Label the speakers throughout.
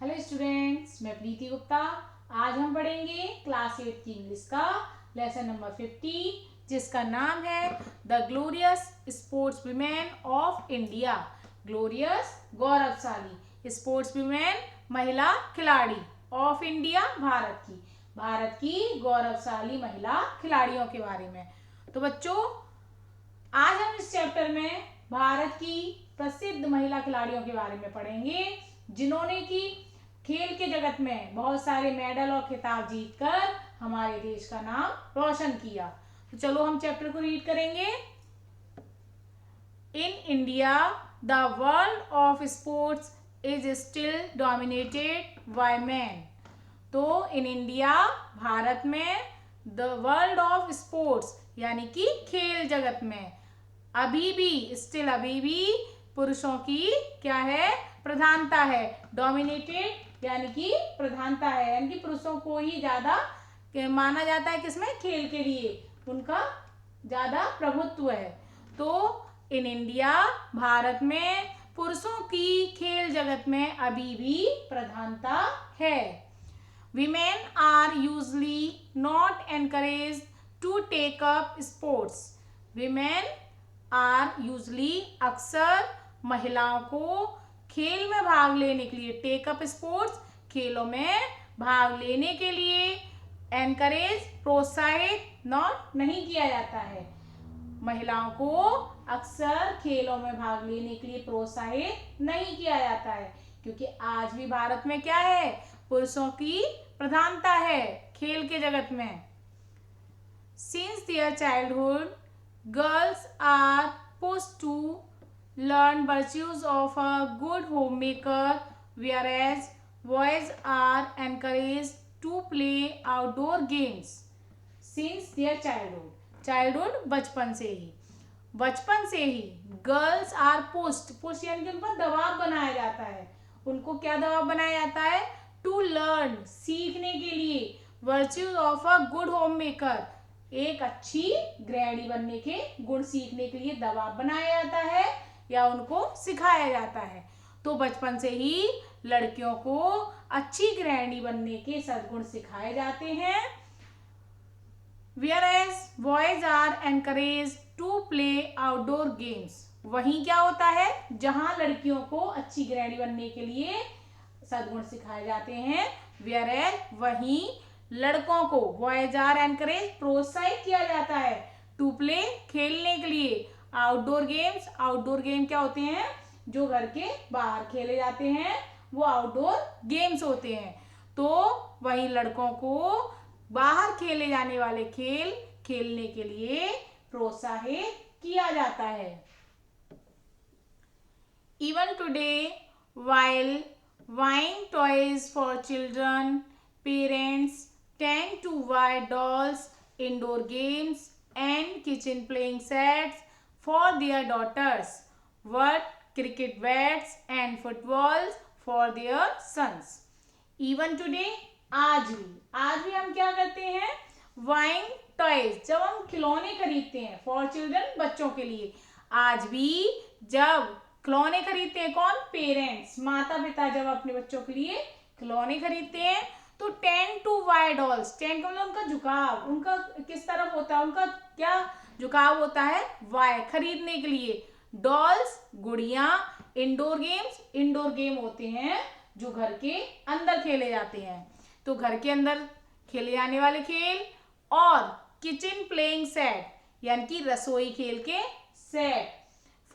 Speaker 1: Hello students, मैं प्रीति गुप्ता। आज हम पढ़ेंगे क्लास 8 की इंग्लिश का लेसन नंबर 50, जिसका नाम है the glorious sports women of India. Glorious गौरवशाली स्पोर्ट्स वीमेन महिला खिलाड़ी ऑफ इंडिया भारत की गौरवशाली महिला खिलाड़ियों के बारे में। तो बच्चों, आज हम इस चैप्टर में भारत की प्रसिद्ध महिला खिलाड़ियों के बारे में पढ़ेंगे, जिन्होंने की खेल के जगत में बहुत सारे मेडल और खिताब जीतकर हमारे देश का नाम रोशन किया। तो चलो हम चैप्टर को रीड करेंगे। In India the world of sports is still dominated by man. तो इन इंडिया, भारत में, द वर्ल्ड ऑफ स्पोर्ट्स यानी कि खेल जगत में अभी भी पुरुषों की क्या है, प्रधानता है। डोमिनेटेड यानी कि प्रधानता है, यानी कि पुरुषों को ही ज्यादा माना जाता है। किसमें? खेल के लिए उनका ज्यादा प्रभुत्व है। तो इन इंडिया, भारत में पुरुषों की खेल जगत में अभी भी प्रधानता है। Women are usually not encouraged to take up sports. Women are usually अक्सर महिलाओं को खेल में भाग लेने के लिए, टेक अप स्पोर्ट्स खेलों में भाग लेने के लिए एनकरेज प्रोत्साहित नहीं किया जाता है। महिलाओं को अक्सर खेलों में भाग लेने के लिए प्रोत्साहित नहीं किया जाता है, क्योंकि आज भी भारत में क्या है, पुरुषों की प्रधानता है खेल के जगत में। Since their childhood girls are pushed to learn virtues of a good homemaker, whereas boys are encouraged to play outdoor games since their childhood बचपन से ही गर्ल्स आर पुश्ड यानी कि उन पर दबाव बनाया जाता है। उनको क्या दबाव बनाया जाता है? टू लर्न, सीखने के लिए, virtues of a good home maker, एक अच्छी गृहिणी बनने के गुण सीखने के लिए दबाव बनाया जाता है या उनको सिखाया जाता है। तो बचपन से ही लड़कियों को अच्छी गृहिणी बनने के सद्गुण सिखाए जाते हैं। Whereas boys are encouraged to play outdoor games. वहीं क्या होता है, जहां लड़कियों को अच्छी गृहिणी बनने के लिए सद्गुण सिखाए जाते हैं, whereas वहीं लड़कों को boys are encouraged प्रोत्साहित किया जाता है to play खेलने के लिए आउटडोर गेम क्या होते हैं, जो घर के बाहर खेले जाते हैं, वो आउटडोर गेम्स होते हैं। तो वहीं लड़कों को बाहर खेले जाने वाले खेल खेलने के लिए प्रोत्साहित किया जाता है। Even today while buying toys for children, parents tend to buy dolls, indoor games and kitchen playing sets for their daughters, but cricket bats and footballs for their sons. Even today, आज भी हम क्या करते हैं, buying toys, जब हम खिलौने खरीदते हैं, for children बच्चों के लिए, आज भी जब खिलौने खरीदते हैं, कौन? पेरेंट्स, माता पिता जब अपने बच्चों के लिए खिलौने खरीदते हैं तो tend to buy dolls, tend मतलब उनका झुकाव, उनका किस तरफ होता है, उनका क्या झुकाव होता है, वाय, खरीदने के लिए। डॉल्स, गुड़िया। इंडोर गेम होते हैं जो घर के अंदर खेले जाते हैं, तो घर के अंदर खेले जाने वाले खेल। और किचन प्लेइंग सेट यानी कि रसोई खेल के सेट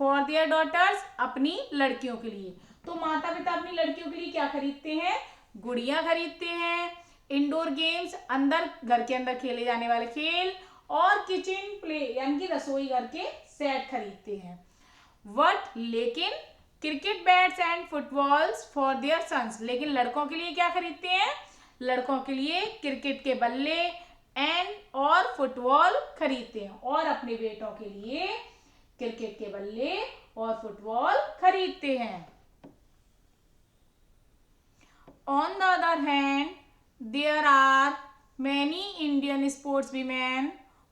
Speaker 1: फॉर देयर डॉटर्स, अपनी लड़कियों के लिए। तो माता पिता अपनी लड़कियों के लिए क्या खरीदते हैं? गुड़िया खरीदते हैं, इंडोर गेम्स, अंदर घर के अंदर खेले जाने वाले खेल, और किचन प्ले यानी कि रसोई घर के सेट खरीदते हैं। वट लेकिन cricket bats and footballs for their sons, लेकिन लड़कों के लिए क्या खरीदते हैं? लड़कों के लिए क्रिकेट के बल्ले एंड और फुटबॉल खरीदते हैं, और अपने बेटों के लिए क्रिकेट के बल्ले और फुटबॉल खरीदते हैं। On the other hand, there are many Indian sportswomen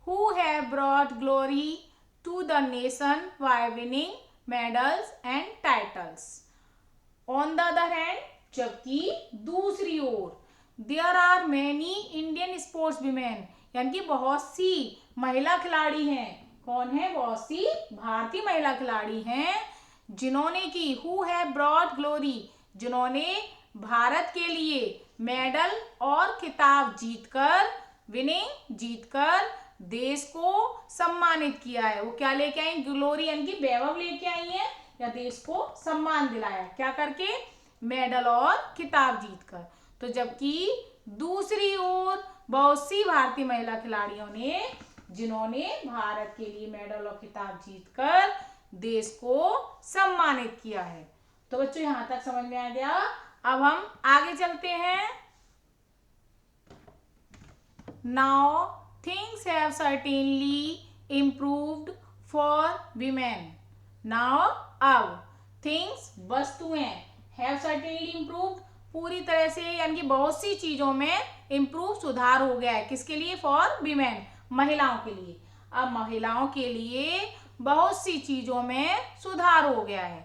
Speaker 1: who have brought glory to the nation by winning medals and titles. On the other hand, जबकि दूसरी ओर there are many Indian sports women, यानी कि बहुत सी महिला खिलाड़ी हैं। कौन है? बहुत सी भारतीय महिला खिलाड़ी हैं जिन्होंने की हु हैव ब्रॉट ग्लोरी, जिन्होंने भारत के लिए मेडल और खिताब जीतकर, विनिंग जीतकर देश को सम्मानित किया है। वो क्या लेके आई? ग्लोरी यानी कि वैभव लेके आई है, या देश को सम्मान दिलाया क्या करके? मेडल और खिताब जीतकर। तो जबकि दूसरी ओर बहुत सी भारतीय महिला खिलाड़ियों ने, जिन्होंने भारत के लिए मेडल और खिताब जीतकर देश को सम्मानित किया है। तो बच्चों यहां तक समझ में आ गया। अब हम आगे चलते हैं। Now things have certainly improved for women. Now अब थिंग्स वस्तुएं हैव सर्टेनली इम्प्रूव्ड पूरी तरह से यानी कि बहुत सी चीजों में इम्प्रूव सुधार हो गया है। किसके लिए? फॉर वीमेन, महिलाओं के लिए। अब महिलाओं के लिए बहुत सी चीजों में सुधार हो गया है।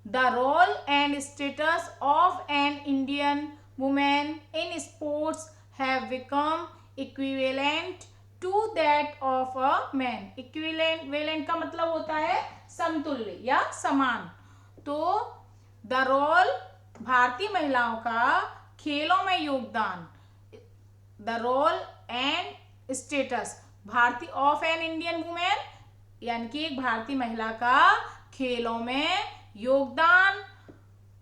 Speaker 1: The role and status of an Indian women in sports have become equivalent to that of a man. Equivalent का मतलब होता है समतुल्य या समान। तो द रोल भारतीय महिलाओं का खेलों में योगदान, द रोल एंड स्टेटस भारतीय ऑफ एन इंडियन वुमेन, यानी कि एक भारतीय महिला का खेलों में योगदान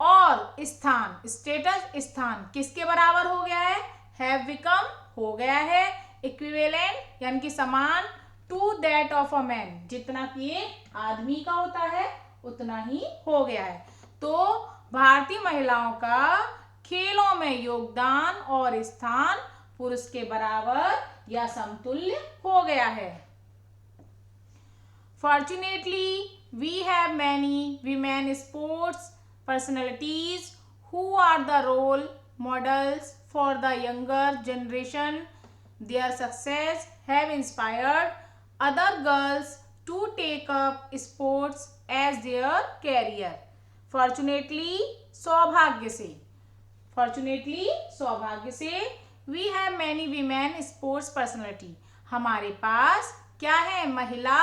Speaker 1: और स्थान, स्टेटस स्थान किसके बराबर हो गया है? हैव बिकम हो गया है, इक्विवेलेंट यानी कि समान, to that of a man जितना कि एक आदमी का होता है उतना ही हो गया है। तो भारतीय महिलाओं का खेलों में योगदान और स्थान पुरुष के बराबर या समतुल्य हो गया है। Fortunately, we have many women sports personalities who are the role models for the younger generation. Their success have inspired other girls to take up sports as their career. Fortunately, सौभाग्य से, Fortunately सौभाग्य से, we have many women sports personality, हमारे पास क्या है? महिला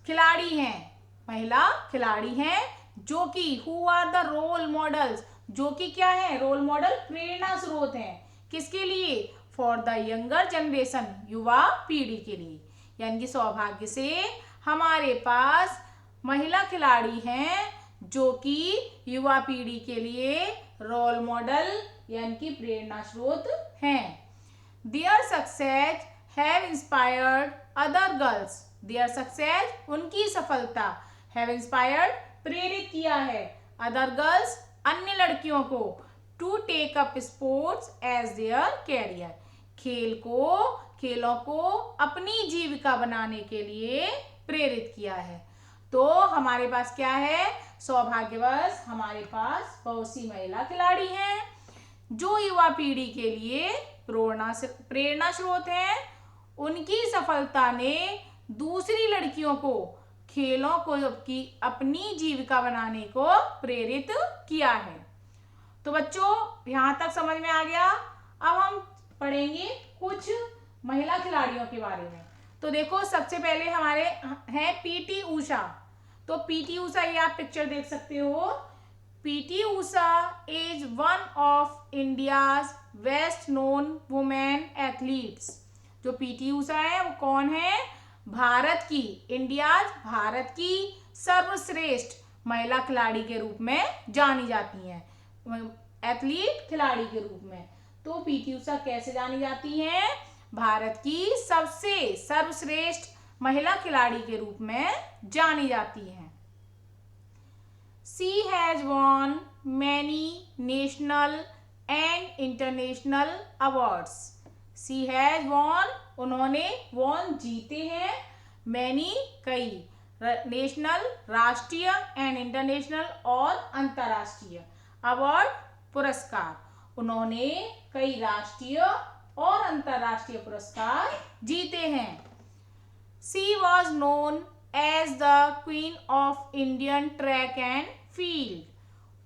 Speaker 1: खिलाड़ी हैं, महिला खिलाड़ी हैं जो कि who are the role models, जो कि क्या है? रोल मॉडल, प्रेरणा स्रोत हैं। किसके लिए? फॉर द यंगर जनरेशन, युवा पीढ़ी के लिए। यानी कि सौभाग्य से हमारे पास महिला खिलाड़ी हैं जो कि युवा पीढ़ी के लिए रोल मॉडल यानी कि प्रेरणा स्रोत हैं। Their success have inspired other girls, their success उनकी सफलता, हैव इंस्पायर्ड प्रेरित किया है, अदर गर्ल्स अन्य लड़कियों को, to take up sports as their career खेलों को अपनी जीविका बनाने के लिए प्रेरित किया है। तो हमारे पास क्या है? सौभाग्यवश हमारे पास बहुत सी महिला खिलाड़ी हैं जो युवा पीढ़ी के लिए प्रेरणा स्रोत हैं। उनकी सफलता ने दूसरी लड़कियों को खेलों को की अपनी जीविका बनाने को प्रेरित किया है। तो बच्चों यहाँ तक समझ में आ गया। अब हम पढ़ेंगे कुछ महिला खिलाड़ियों के बारे में। तो देखो सबसे पहले हमारे हैं पीटी ऊषा। तो पीटी ऊषा, ये आप पिक्चर देख सकते हो। PT Usha is one of India's best known women athletes. जो पीटी ऊषा है वो कौन है? भारत की सर्वश्रेष्ठ महिला खिलाड़ी के रूप में जानी जाती हैं, एथलीट खिलाड़ी के रूप में। तो पीटी ऊषा कैसे जानी जाती हैं? भारत की सबसे सर्वश्रेष्ठ महिला खिलाड़ी के रूप में जानी जाती हैं। She has won many national and international awards. She has won, उन्होंने won जीते हैं, many कई, नेशनल राष्ट्रीय एंड इंटरनेशनल और अंतरराष्ट्रीय अवार्ड पुरस्कार, उन्होंने कई राष्ट्रीय और अंतरराष्ट्रीय पुरस्कार जीते हैं। She was known as the Queen of Indian Track and Field.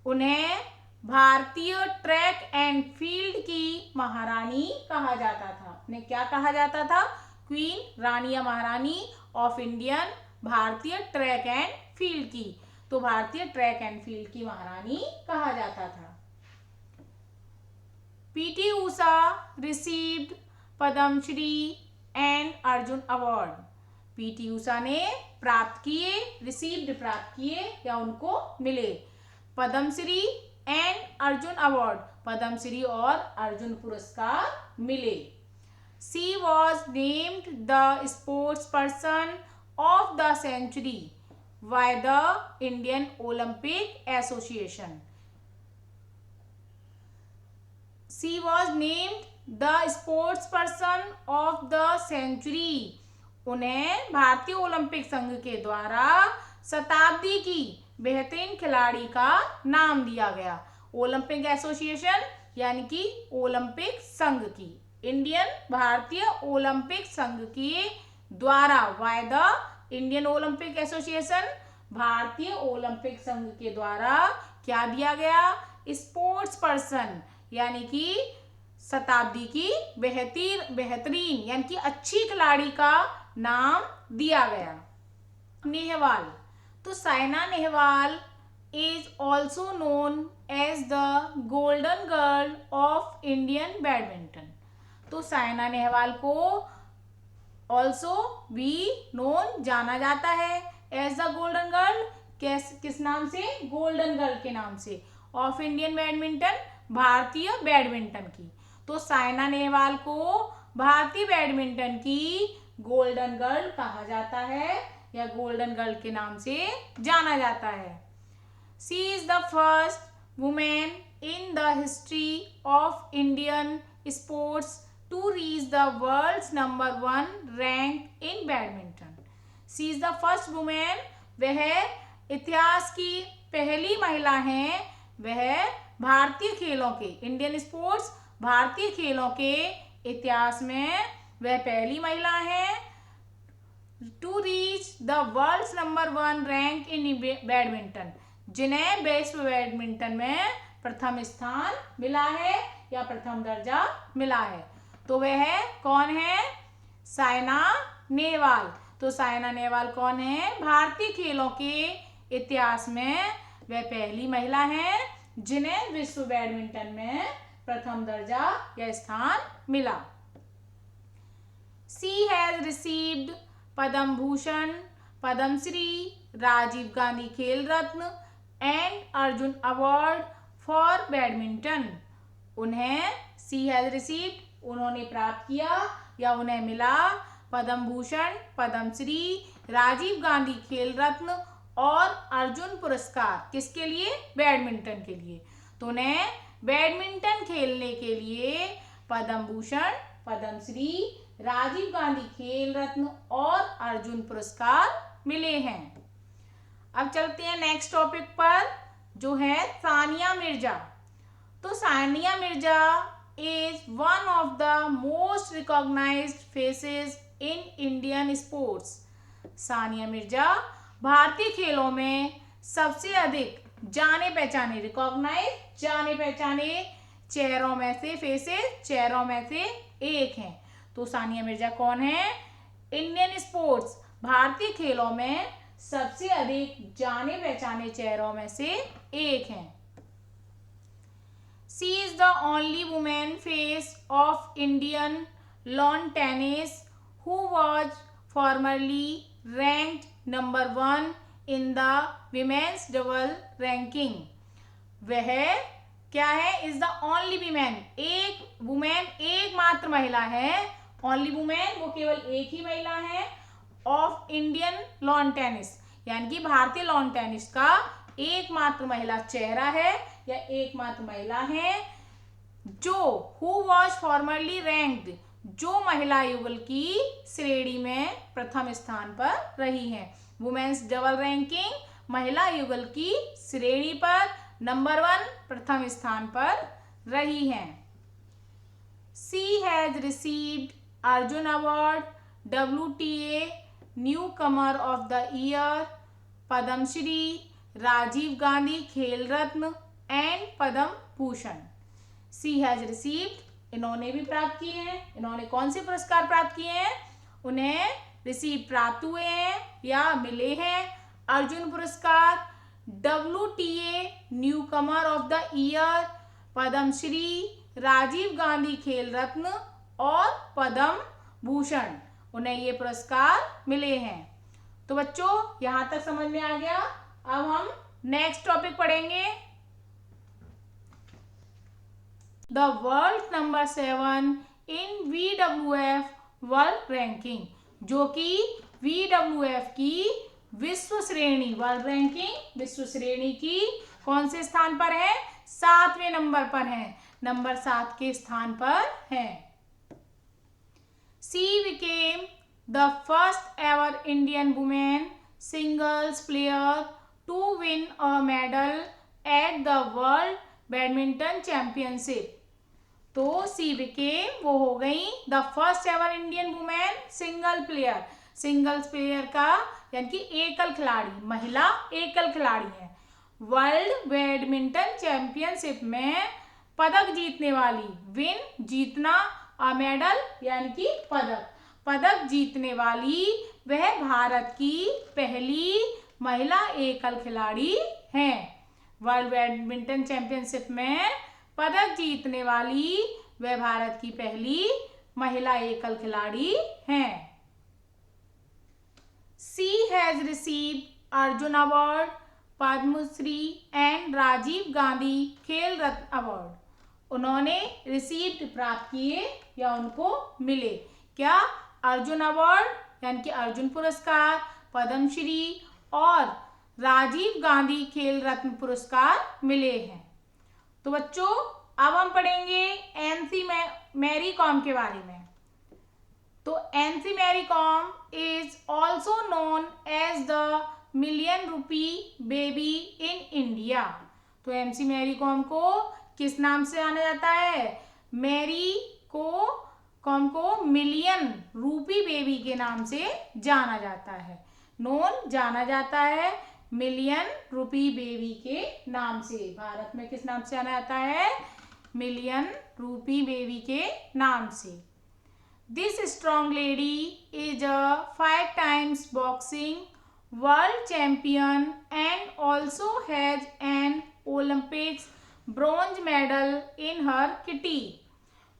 Speaker 1: उन्हें भारतीय ट्रैक एंड फील्ड की महारानी कहा जाता था। उन्हें क्या कहा जाता था? क्वीन, रानी या महारानी ऑफ इंडियन, भारतीय ट्रैक एंड फील्ड की। तो भारतीय ट्रैक एंड फील्ड की महारानी कहा जाता था। PT Usha received Padmashri and Arjuna award. PT Usha ने प्राप्त किए, रिसीव्ड प्राप्त किए या उनको मिले पद्मश्री एंड अर्जुन अवार्ड, पद्मश्री और अर्जुन पुरस्कार मिले। She was named the sports person of the century by the Indian Olympic Association. She was named the sports person of the century. उन्हें भारतीय ओलंपिक संघ के द्वारा शताब्दी की बेहतरीन खिलाड़ी का नाम दिया गया। ओलंपिक एसोसिएशन यानी कि ओलंपिक संघ की, इंडियन भारतीय ओलंपिक संघ के द्वारा, bye the Indian Olympic association भारतीय ओलंपिक संघ के द्वारा क्या दिया गया? स्पोर्ट्स पर्सन यानी कि शताब्दी की बेहतरीन यानी कि अच्छी खिलाड़ी का नाम दिया गया। नेहवाल, तो Saina Nehwal is also known as the golden girl of Indian badminton. तो साइना नेहवाल को ऑल्सो भी नोन जाना जाता है एज द गोल्डन गर्ल, किस नाम से? गोल्डन गर्ल के नाम से, ऑफ इंडियन बैडमिंटन, भारतीय बैडमिंटन की। तो साइना नेहवाल को भारतीय बैडमिंटन की गोल्डन गर्ल कहा जाता है या गोल्डन गर्ल के नाम से जाना जाता है। She is the first women in the history of Indian sports to reach the world's number 1 rank in badminton. She is the first women, वह इतिहास की पहली महिला हैं, वह भारतीय खेलों के, इंडियन स्पोर्ट्स भारतीय खेलों के इतिहास में वह पहली महिला हैं to reach the world's number 1 rank in badminton, जिन्हें विश्व बैडमिंटन में प्रथम स्थान मिला है या प्रथम दर्जा मिला है। तो वह कौन है? साइना नेहवाल। तो साइना नेहवाल कौन है? भारतीय खेलों के इतिहास में वह पहली महिला हैं जिन्हें विश्व बैडमिंटन में प्रथम दर्जा या स्थान मिला। She has received Padma Bhushan, Padmashri, Rajiv Gandhi Khel Ratna and Arjuna award for badminton. उन्हें शी हैज रिसीव्ड, उन्होंने प्राप्त किया या उन्हें मिला पद्म भूषण, पद्मश्री, राजीव गांधी खेल रत्न और अर्जुन पुरस्कार। किसके लिए? बैडमिंटन के लिए। तो उन्हें बैडमिंटन खेलने के लिए पद्म भूषण, पद्मश्री, राजीव गांधी खेल रत्न और अर्जुन पुरस्कार मिले हैं। अब चलते हैं नेक्स्ट टॉपिक पर, जो है सानिया मिर्जा। तो Sania Mirza is one of the most recognised faces in Indian sports. Sania Mirza भारतीय खेलों में सबसे अधिक जाने पहचाने, रिकॉग्नाइज जाने पहचाने चेहरों में से, फेसेस चेहरों में से एक हैं। तो सानिया मिर्जा कौन है? इंडियन स्पोर्ट्स भारतीय खेलों में सबसे अधिक जाने पहचाने चेहरों में से एक हैं। She is the only women face of Indian lawn tennis who was formerly ranked number 1 in the women's double ranking. वह क्या है? इज द ओनली वुमेन, एक वुमेन, एकमात्र महिला है। ओनली वुमेन, वो केवल एक ही महिला है, ऑफ इंडियन लॉन टेनिस यानी कि भारतीय लॉन टेनिस का एकमात्र महिला चेहरा है या एकमात्र महिला है जो हु वॉज फॉर्मरली रैंक्ड, जो महिला युगल की श्रेणी में प्रथम स्थान पर रही हैं। वुमेन्स डबल रैंकिंग महिला युगल की श्रेणी पर नंबर 1 प्रथम स्थान पर रही हैं। She has received Arjun award, WTA newcomer of the year, Padmashri, Rajiv Gandhi Khel Ratna and Padma Bhushan. She has received, इन्होंने भी प्राप्त किए हैं। इन्होंने कौन से पुरस्कार प्राप्त किए हैं? उन्हें रिसीव प्राप्त हुए हैं या मिले हैं अर्जुन पुरस्कार, WTA newcomer of the year, Padmashri, Rajiv Gandhi Khel Ratna और पद्म भूषण, उन्हें ये पुरस्कार मिले हैं। तो बच्चों यहां तक समझ में आ गया। अब हम नेक्स्ट टॉपिक पढ़ेंगे, the world number 7 in WWF world ranking, जो कि WWF की विश्व श्रेणी, वर्ल्ड रैंकिंग विश्व श्रेणी की कौन से स्थान पर है? 7वें नंबर पर है, नंबर 7 के स्थान पर है। She became the first ever Indian woman singles player to win a medal at the World Badminton Championship। तो सी became, वो हो गई the first ever Indian women single player, singles player का यानी कि एकल खिलाड़ी, महिला एकल खिलाड़ी है, वर्ल्ड बैडमिंटन चैंपियनशिप में पदक जीतने वाली, विन जीतना, अ मेडल यानी कि पदक, पदक जीतने वाली वह भारत की पहली महिला एकल खिलाड़ी हैं। वर्ल्ड बैडमिंटन चैंपियनशिप में पदक जीतने वाली वह भारत की पहली महिला एकल खिलाड़ी हैं। She has received Arjun award, Padmashri and Rajiv Gandhi Khel Ratna award. उन्होंने रिसीव्ड प्राप्त किए या उनको मिले क्या? अर्जुन अवार्ड यानी कि अर्जुन पुरस्कार, पद्मश्री और राजीव गांधी खेल रत्न पुरस्कार मिले हैं। तो बच्चों अब हम पढ़ेंगे एनसी मैरी कॉम के बारे में। तो MC Mary Kom is also known as the million rupee baby in India. तो एमसी मैरी कॉम को किस नाम से जाना जाता है? मैरी कॉम को मिलियन रूपी बेबी के नाम से जाना जाता है, नोन जाना जाता है मिलियन रूपी बेबी के नाम से। भारत में किस नाम से जाना जाता है? मिलियन रूपी बेबी के नाम से। This strong lady is a 5 times boxing world champion and also has an Olympics bronze medal in her kitty.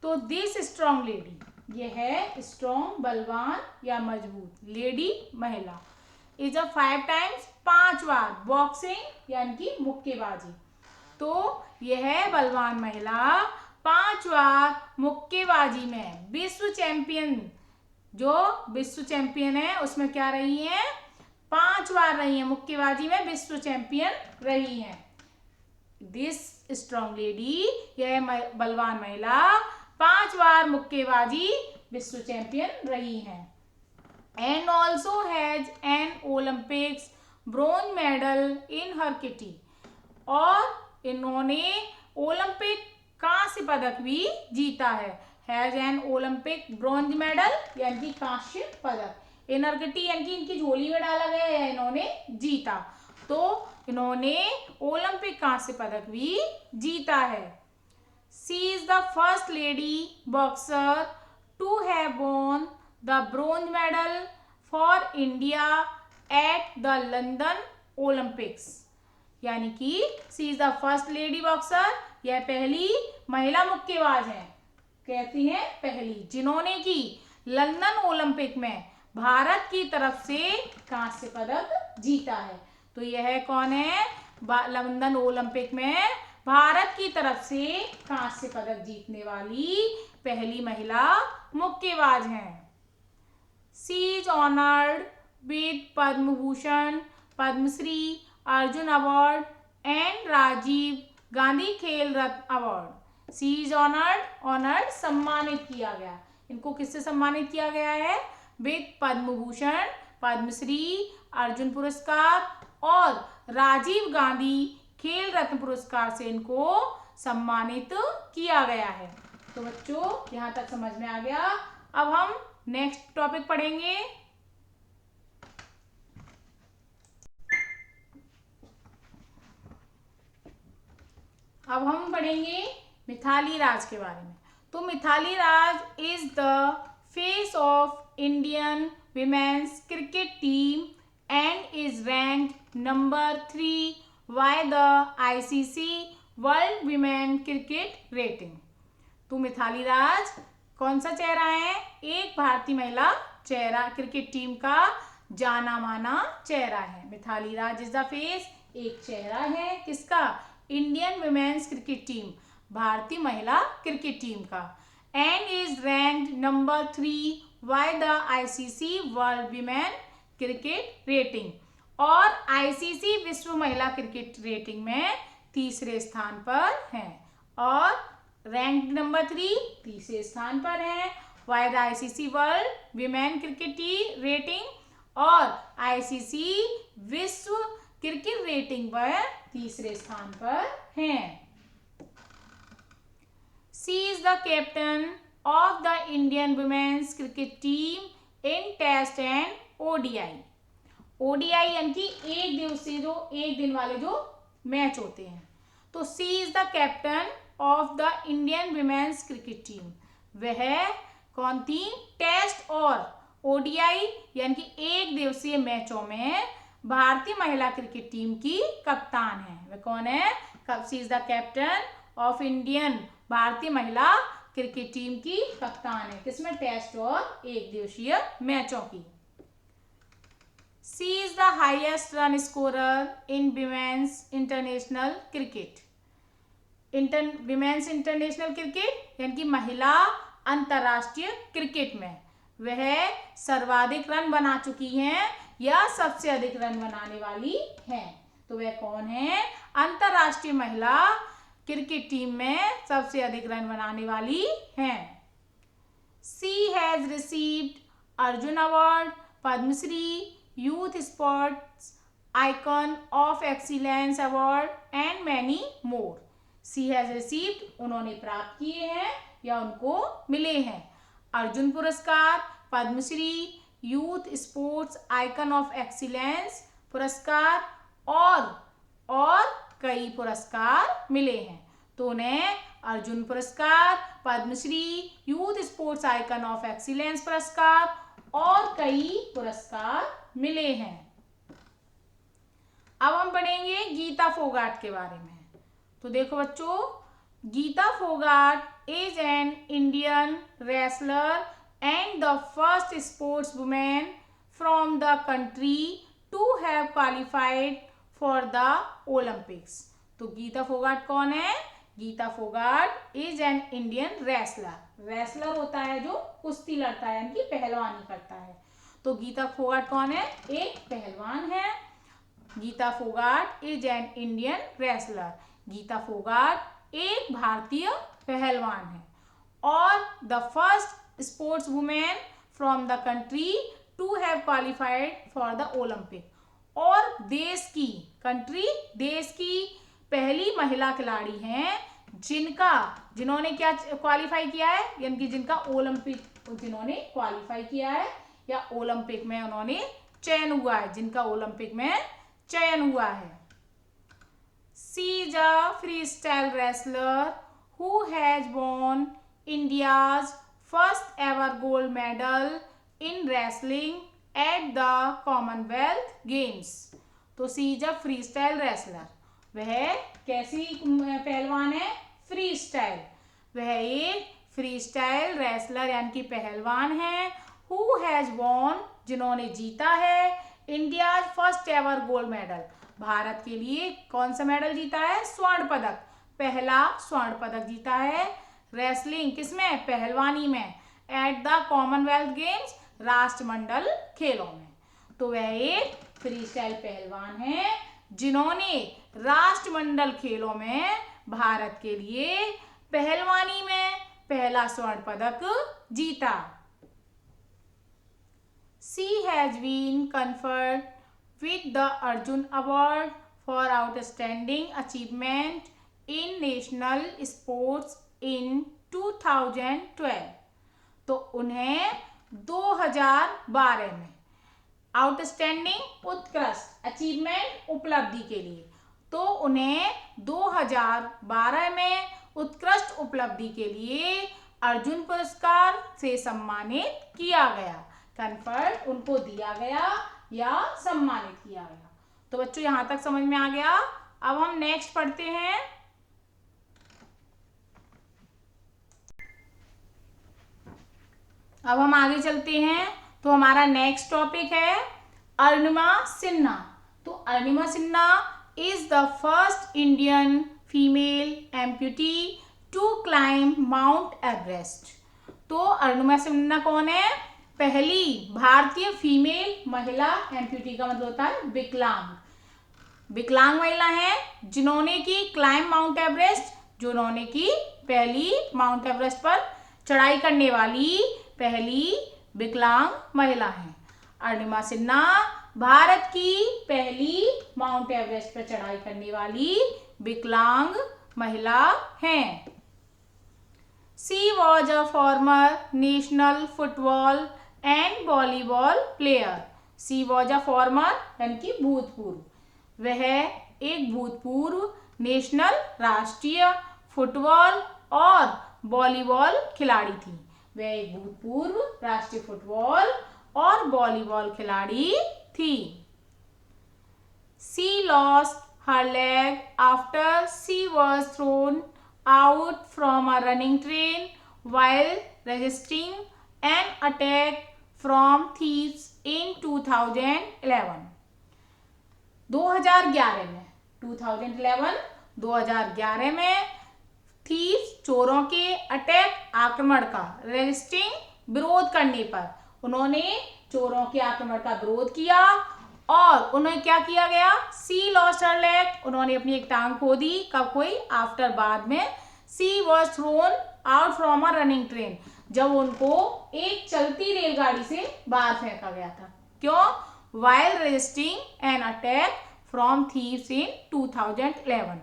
Speaker 1: तो दिस स्ट्रॉन्ग लेडी, यह है स्ट्रॉन्ग बलवान या मजबूत लेडी महिला, is a 5 times 5 bar boxing यानी कि मुक्केबाजी। तो यह बलवान महिला 5 बार मुक्केबाजी में विश्व चैंपियन, जो विश्व चैंपियन है उसमें क्या रही है? 5 बार रही है मुक्केबाजी में, विश्व चैंपियन रही है। दिस स्ट्रॉन्ग लेडी, यह बलवान महिला 5 बार मुक्केबाजी विश्व चैंपियन रही है। And also has an Olympics bronze medal in her kitty, और इन्होंने ओलंपिक कांस्य पदक भी जीता है। Has an Olympic bronze medal यानी कि कांस्य पदक, इन हर किटी यानी कि इनकी झोली में डाला गया है, इन्होंने जीता। तो इन्होंने ओलंपिक कांस्य पदक भी जीता है। She is the first lady boxer to have won the bronze medal for India at the London Olympics. यानी कि she is the first lady boxer, यह पहली महिला मुक्केबाज है, कहती हैं पहली, जिन्होंने की लंदन ओलंपिक में भारत की तरफ से कांस्य पदक जीता है। तो यह कौन है? लंदन ओलंपिक में भारत की तरफ से कांस्य पदक जीतने वाली पहली महिला मुक्केबाज हैं। She is honoured with Padma Bhushan, Padmashri, Arjun award and Rajiv Gandhi Khel Ratna award. She is honoured सम्मानित किया गया। इनको किससे सम्मानित किया गया है? विद पद्म भूषण, पद्मश्री, अर्जुन पुरस्कार और राजीव गांधी खेल रत्न पुरस्कार से इनको सम्मानित किया गया है। तो बच्चों यहाँ तक समझ में आ गया। अब हम नेक्स्ट टॉपिक पढ़ेंगे, अब हम पढ़ेंगे मिथाली राज के बारे में। तो Mithali Raj is the face of Indian women's cricket team and is ranked number 3 by the ICC world women cricket rating. तो मिथाली राज कौन सा चेहरा है? एक भारतीय महिला चेहरा, क्रिकेट टीम का जाना माना चेहरा है। Mithali Raj is the face, एक चेहरा है किसका? इंडियन विमेन्स क्रिकेट टीम, भारतीय महिला क्रिकेट टीम का। And is ranked number 3 by the ICC world women cricket rating, और आईसीसी विश्व महिला क्रिकेट रेटिंग में तीसरे स्थान पर है। और रैंक नंबर 3 तीसरे स्थान पर है bye the ICC world women cricket rating, और आईसीसी विश्व क्रिकेट रेटिंग पर तीसरे स्थान पर हैं। She is the captain of the Indian women's cricket team in Test and ODI. ODI यानी कि एक दिवसीय, जो एक दिन वाले जो मैच होते हैं। तो she is the captain of the Indian women's cricket team. वह कौन थी? टेस्ट और ODI यानी कि एक दिवसीय मैचों में भारतीय महिला क्रिकेट टीम की कप्तान है। वह कौन है? She is the captain of Indian, भारतीय महिला क्रिकेट टीम की कप्तान है। किसमें? टेस्ट और एक दिवसीय मैचों की। She is the highest run scorer in women's international cricket. Women's international cricket यानी कि महिला अंतरराष्ट्रीय क्रिकेट में वह सर्वाधिक रन बना चुकी हैं या सबसे अधिक रन बनाने वाली है। तो वह कौन है? अंतरराष्ट्रीय महिला क्रिकेट टीम में सबसे अधिक रन बनाने वाली हैं। She has received Arjun award, Padmashri, youth sports icon of excellence award and many more. She has received, उन्होंने प्राप्त किए हैं या उनको मिले हैं अर्जुन पुरस्कार, Padmashri, youth sports icon of excellence पुरस्कार और कई पुरस्कार मिले हैं। तो उन्हें अर्जुन पुरस्कार, Padmashri, youth sports icon of excellence पुरस्कार और कई पुरस्कार मिले हैं। अब हम पढ़ेंगे गीता फोगाट के बारे में। तो देखो बच्चों, Geeta Phogat is an Indian wrestler and the first sportswoman from the country to have qualified for the Olympics. तो गीता फोगाट कौन है? Geeta Phogat is an Indian wrestler. Wrestler होता है जो कुश्ती लड़ता है यानी कि पहलवानी करता है। तो गीता फोगाट कौन है? एक पहलवान है। Geeta Phogat is an Indian wrestler. Geeta Phogat एक भारतीय पहलवान है और the first sports women from the country to have qualified for the Olympic, और देश की पहली महिला खिलाड़ी हैं जिन्होंने क्या क्वालिफाई किया है, यानी कि जिनका ओलंपिक जिन्होंने क्वालिफाई किया है या ओलंपिक में उन्होंने चयन हुआ है, जिनका ओलंपिक में चयन हुआ है। She is a freestyle wrestler who has won India's first ever gold medal in wrestling at the Commonwealth games. तो she is a freestyle wrestler. वह कैसी पहलवान है? Freestyle. वह एक फ्री स्टाइल रेसलर यानी कि पहलवान है। हु हैज वॉन, जिन्होंने जीता है, India first ever gold medal, Bharat के लिए कौन सा मेडल जीता है? स्वर्ण पदक, पहला स्वर्ण पदक जीता है रेसलिंग, किसमें? पहलवानी में, एट द कॉमनवेल्थ गेम्स, राष्ट्रमंडल खेलों में। तो वह एक फ्री स्टाइल पहलवान है जिन्होंने राष्ट्रमंडल खेलों में भारत के लिए पहलवानी में पहला स्वर्ण पदक जीता। She has been conferred with the Arjun award for outstanding achievement in national sports in 2012। तो उन्हें 2012 में आउटस्टैंडिंग उत्कृष्ट अचीवमेंट उपलब्धि के लिए तो उन्हें 2012 में उत्कृष्ट उपलब्धि के लिए अर्जुन पुरस्कार से सम्मानित किया गया। कन्फर्ड उनको दिया गया या सम्मानित किया गया। तो बच्चों यहां तक समझ में आ गया। अब हम नेक्स्ट पढ़ते हैं। अब हम आगे चलते हैं। तो हमारा नेक्स्ट टॉपिक है अरुणिमा सिन्हा। तो Arunima Sinha is the first Indian female amputee to climb Mount Everest. तो अरुणिमा सिन्हा कौन है? पहली भारतीय फीमेल महिला, एम्प्यूटी का मतलब होता है विकलांग महिला है जिन्होंने की क्लाइम माउंट एवरेस्ट, जिन्होंने की पहली माउंट एवरेस्ट पर चढ़ाई करने वाली पहली विकलांग महिला है। अरुणिमा सिन्हा भारत की पहली माउंट एवरेस्ट पर चढ़ाई करने वाली विकलांग महिला हैं। She was a former national football and volleyball player. She was a former यानी कि भूतपूर्व। वह एक भूतपूर्व नेशनल राष्ट्रीय फुटबॉल और वॉलीबॉल खिलाड़ी थी। वह एक भूतपूर्व राष्ट्रीय फुटबॉल और वॉलीबॉल खिलाड़ी थी। She lost her leg after she was thrown out from a running train while resisting an attack from thieves in 2011. 2011 में थीव्स चोरों के अटैक आक्रमण का रेजिस्टिंग विरोध करने पर उन्होंने चोरों के आक्रमण का विरोध किया और उन्हें क्या किया गया? सी लॉस्ट हर लेग, उन्होंने अपनी एक टांग खो दी। कब कोई? आफ्टर, बाद में। She was thrown out from a running train, जब उनको एक चलती रेलगाड़ी से बाहर फेंका गया था। क्यों? While resisting an attack from thieves in 2011,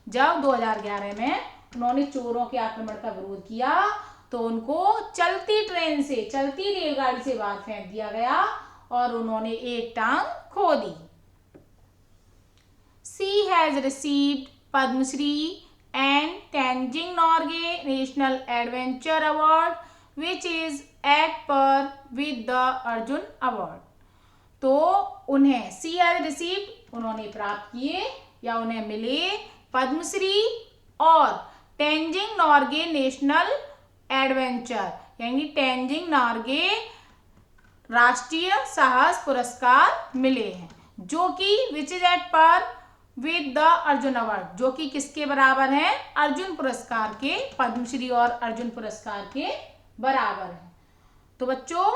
Speaker 1: जब 2011 में उन्होंने चोरों के आक्रमण का विरोध किया तो उनको चलती ट्रेन से, चलती रेलगाड़ी से बाहर फेंक दिया गया और उन्होंने एक टांग खो दी। She has received Padma Shri and Tenzing Norgay National Adventure Award, which is at par with the Arjun Award. तो उन्हें she has received, उन्होंने प्राप्त किए या उन्हें मिले पद्मश्री और टेंजिंग नॉर्गे नेशनल एडवेंचर यानी टेंजिंग नॉर्गे राष्ट्रीय साहस पुरस्कार मिले हैं, जो कि विच is at par with the Arjun award, जो कि किसके बराबर है? अर्जुन पुरस्कार के, पद्मश्री और अर्जुन पुरस्कार के बराबर है। तो बच्चों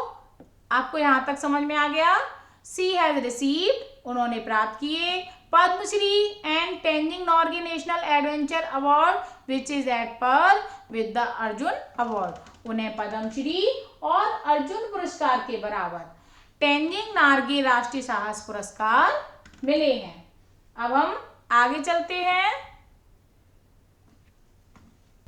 Speaker 1: आपको यहां तक समझ में आ गया। सी हैज रिसीव्ड, उन्होंने प्राप्त किए Padmashri and Tenzing Norgay national adventure award which is at par with the Arjun award, उन्हें पद्मश्री और अर्जुन पुरस्कार के बराबर टेंजिंग नॉर्गे राष्ट्रीय साहस पुरस्कार मिले हैं। अब हम आगे चलते हैं।